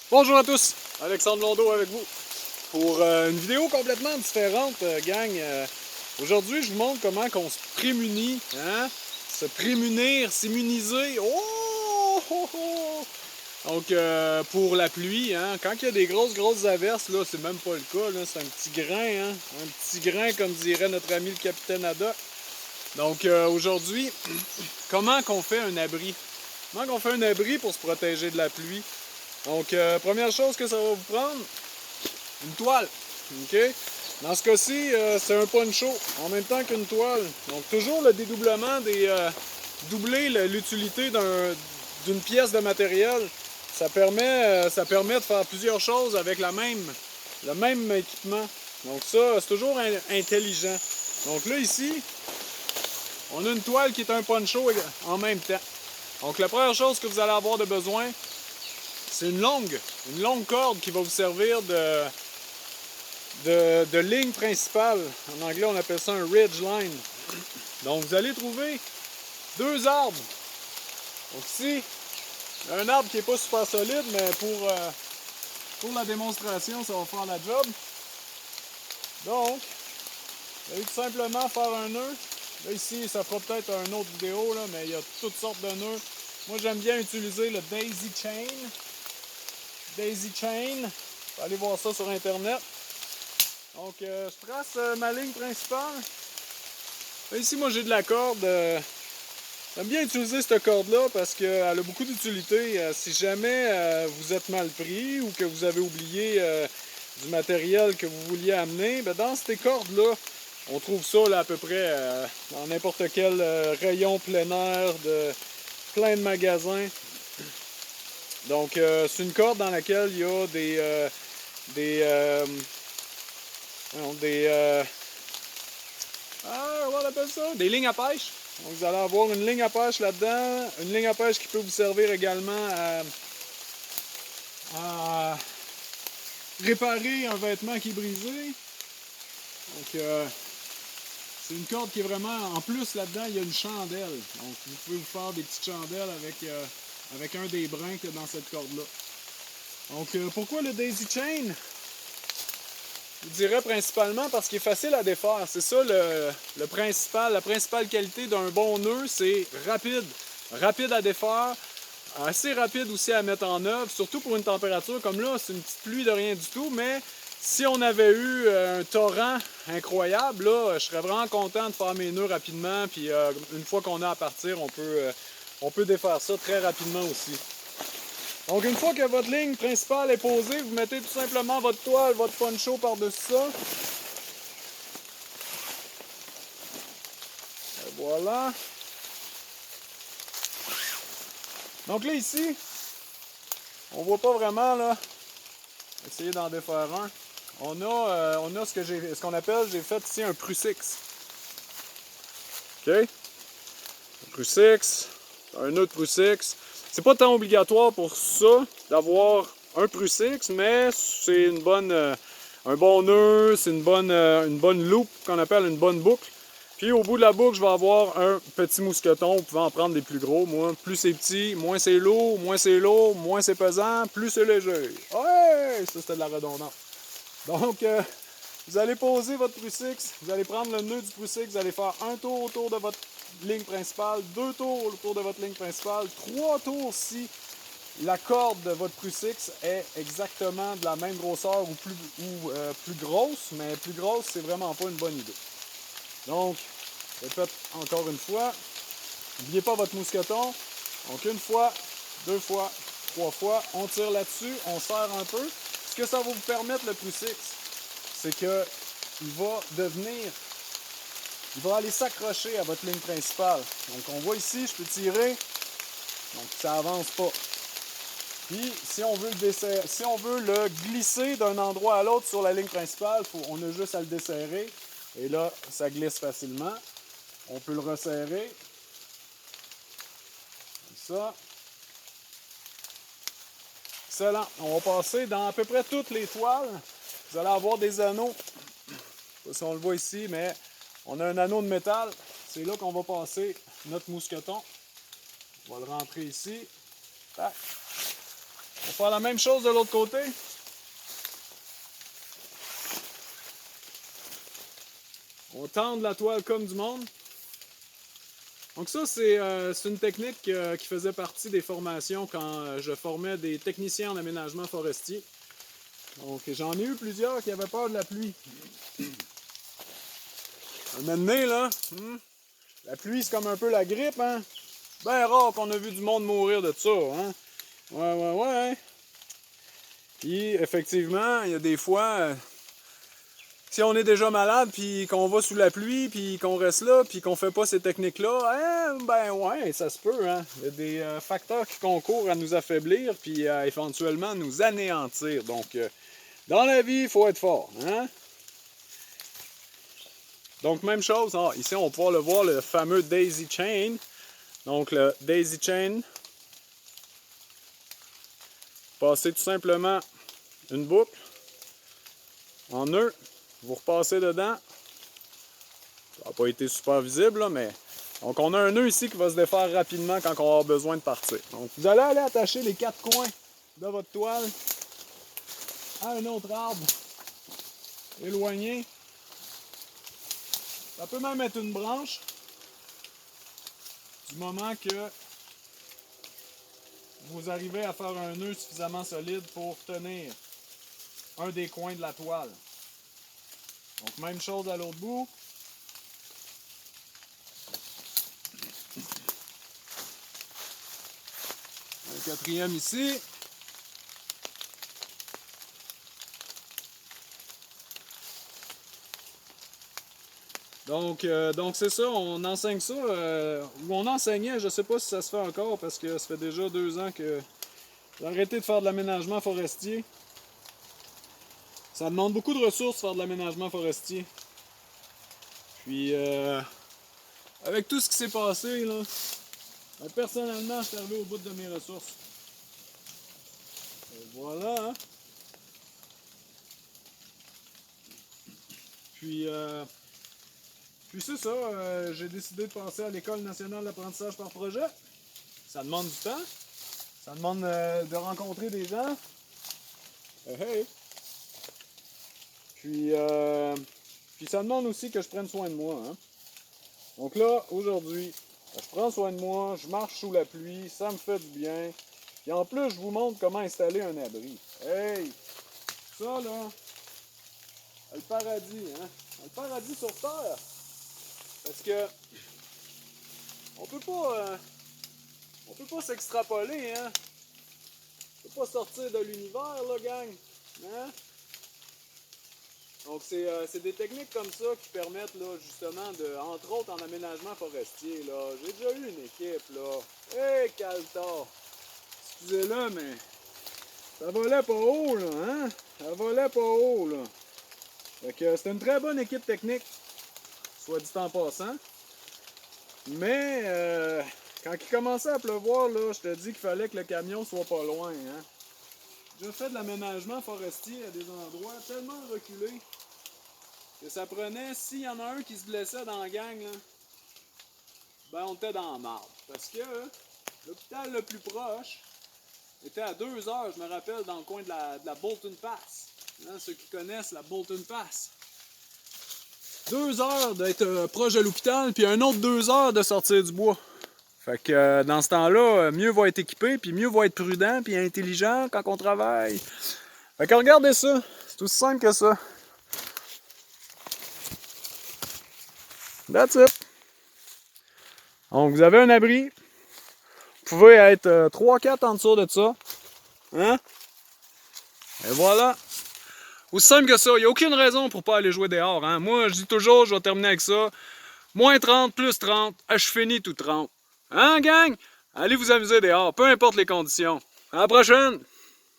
Bonjour à tous, Alexandre Londeau avec vous pour une vidéo complètement différente, gang. Aujourd'hui, je vous montre comment on se prémunit, hein? Se prémunir, s'immuniser. Oh! Donc, pour la pluie, hein? Quand il y a des grosses averses, là, c'est même pas le cas, là, c'est un petit grain, hein? Un petit grain, comme dirait notre ami le capitaine Haddock. Donc, aujourd'hui, comment qu'on fait un abri? Comment qu'on fait un abri pour se protéger de la pluie? Donc, première chose que ça va vous prendre, une toile. OK? Dans ce cas-ci, c'est un poncho en même temps qu'une toile. Donc, toujours le dédoublement doubler l'utilité d'une pièce de matériel. Ça permet de faire plusieurs choses avec le même équipement. Donc, ça, c'est toujours intelligent. Donc, là, ici, on a une toile qui est un poncho en même temps. Donc, la première chose que vous allez avoir de besoin, c'est une longue corde qui va vous servir de ligne principale. En anglais, on appelle ça un ridge line. Donc, vous allez trouver deux arbres. Donc ici, un arbre qui n'est pas super solide, mais pour la démonstration, ça va faire la job. Donc, vous allez tout simplement faire un nœud. Là, ici, ça fera peut-être une autre vidéo, là, mais il y a toutes sortes de nœuds. Moi, j'aime bien utiliser le daisy chain. Daisy chain. Allez voir ça sur Internet. Donc, je trace ma ligne principale. Là, ici, moi, j'ai de la corde. J'aime bien utiliser cette corde-là parce qu'elle a beaucoup d'utilité. Si jamais vous êtes mal pris ou que vous avez oublié du matériel que vous vouliez amener, ben, dans ces cordes-là, on trouve ça là, à peu près dans n'importe quel rayon plein air de plein de magasins. Donc, c'est une corde dans laquelle il y a on appelle ça des lignes à pêche. Donc, vous allez avoir une ligne à pêche là-dedans, une ligne à pêche qui peut vous servir également à réparer un vêtement qui est brisé. Donc, c'est une corde qui est vraiment... En plus, là-dedans, il y a une chandelle. Donc, vous pouvez vous faire des petites chandelles avec un des brins qu'il y a dans cette corde-là. Donc, pourquoi le daisy chain? Je dirais principalement parce qu'il est facile à défaire. C'est ça la principale qualité d'un bon nœud, c'est rapide. Rapide à défaire, assez rapide aussi à mettre en œuvre, surtout pour une température comme là, c'est une petite pluie de rien du tout, mais si on avait eu un torrent incroyable, là, je serais vraiment content de faire mes nœuds rapidement, puis une fois qu'on a à partir, on peut défaire ça très rapidement aussi. Donc, une fois que votre ligne principale est posée, vous mettez tout simplement votre toile, votre poncho par-dessus ça. Et voilà. Donc là, ici, on voit pas vraiment, là. Essayer d'en défaire un. On a ce qu'on appelle, j'ai fait ici un Prusix. OK? Un Prusix, un nœud de Prusix. C'est pas tant obligatoire pour ça d'avoir un Prusix, mais c'est un bon nœud, c'est une bonne loupe qu'on appelle une bonne boucle. Puis au bout de la boucle, je vais avoir un petit mousqueton. Vous pouvez en prendre des plus gros. Moi, plus c'est petit, moins c'est lourd, moins c'est pesant, plus c'est léger. Ouais, ça c'était de la redondance. Donc, vous allez poser votre Prusix, vous allez prendre le nœud du Prusix, vous allez faire un tour autour de votre ligne principale, deux tours autour de votre ligne principale, trois tours si la corde de votre Prusix est exactement de la même grosseur ou plus grosse, mais plus grosse, c'est vraiment pas une bonne idée. Donc, répète encore une fois, n'oubliez pas votre mousqueton. Donc, une fois, deux fois, trois fois, on tire là-dessus, on serre un peu. Ce que ça va vous permettre, le Prusix, c'est que il va aller s'accrocher à votre ligne principale. Donc on voit ici, je peux tirer, donc ça avance pas. Puis si on veut le glisser d'un endroit à l'autre sur la ligne principale, on a juste à le desserrer. Et là, ça glisse facilement. On peut le resserrer. Comme ça. Excellent. On va passer dans à peu près toutes les toiles. Vous allez avoir des anneaux. Je ne sais pas si on le voit ici, mais on a un anneau de métal. C'est là qu'on va passer notre mousqueton. On va le rentrer ici. Tac. On va faire la même chose de l'autre côté. On tend la toile comme du monde. Donc ça, c'est une technique qui faisait partie des formations quand je formais des techniciens en aménagement forestier. Donc j'en ai eu plusieurs qui avaient peur de la pluie. Un moment donné, là, la pluie, c'est comme un peu la grippe, hein? C'est bien rare qu'on a vu du monde mourir de ça, hein? Ouais. Puis, effectivement, il y a des fois, si on est déjà malade, puis qu'on va sous la pluie, puis qu'on reste là, puis qu'on fait pas ces techniques-là, ben ouais, ça se peut, hein? Il y a des facteurs qui concourent à nous affaiblir, puis à éventuellement nous anéantir. Donc, dans la vie, il faut être fort, hein? Donc, même chose, ici, on va pouvoir le voir, le fameux daisy chain. Donc, le daisy chain, passez tout simplement une boucle en nœud, vous repassez dedans. Ça n'a pas été super visible, là, mais... Donc, on a un nœud ici qui va se défaire rapidement quand on va avoir besoin de partir. Donc, vous allez aller attacher les 4 coins de votre toile à un autre arbre éloigné. Ça peut même être une branche, du moment que vous arrivez à faire un nœud suffisamment solide pour tenir un des coins de la toile. Donc même chose à l'autre bout. Un quatrième ici. Donc c'est ça, on enseigne ça, ou on enseignait, je sais pas si ça se fait encore parce que ça fait déjà 2 ans que j'ai arrêté de faire de l'aménagement forestier. Ça demande beaucoup de ressources faire de l'aménagement forestier. Puis avec tout ce qui s'est passé, là, personnellement, je suis arrivé au bout de mes ressources. Et voilà, hein. Puis c'est ça, j'ai décidé de passer à l'École nationale d'apprentissage par projet. Ça demande du temps. Ça demande de rencontrer des gens. Hey. Puis ça demande aussi que je prenne soin de moi. Hein. Donc là, aujourd'hui, je prends soin de moi, je marche sous la pluie, ça me fait du bien. Et en plus, je vous montre comment installer un abri. Hey! Ça là, le paradis, hein? Le paradis sur Terre. Parce que on peut pas s'extrapoler, hein? On peut pas sortir de l'univers, là, gang. Hein? Donc c'est des techniques comme ça qui permettent là, justement de, entre autres en aménagement forestier, là. J'ai déjà eu une équipe là. Hey Caltar! Excusez-le, mais ça volait pas haut là, hein? Ça volait pas haut là. Fait que c'était une très bonne équipe technique, soit dit en passant. Mais quand il commençait à pleuvoir, là, je te dis qu'il fallait que le camion soit pas loin. Hein? J'ai fait de l'aménagement forestier à des endroits tellement reculés que ça prenait, s'il y en a un qui se blessait dans la gang, là, ben on était dans la marde. Parce que l'hôpital le plus proche était à 2 heures, je me rappelle, dans le coin de la Bolton Pass. Hein, ceux qui connaissent la Bolton Pass. 2 heures d'être proche de l'hôpital, puis un autre 2 heures de sortir du bois. Fait que dans ce temps-là, mieux va être équipé, puis mieux va être prudent, puis intelligent quand on travaille. Fait que regardez ça, c'est aussi simple que ça. That's it. Donc vous avez un abri. Vous pouvez être 3-4 en dessous de ça. Hein? Et voilà. Aussi simple que ça. Il n'y a aucune raison pour pas aller jouer dehors. Hein? Moi, je dis toujours, je vais terminer avec ça. Moins 30, plus 30, je finis tout 30. Hein, gang? Allez vous amuser dehors, peu importe les conditions. À la prochaine!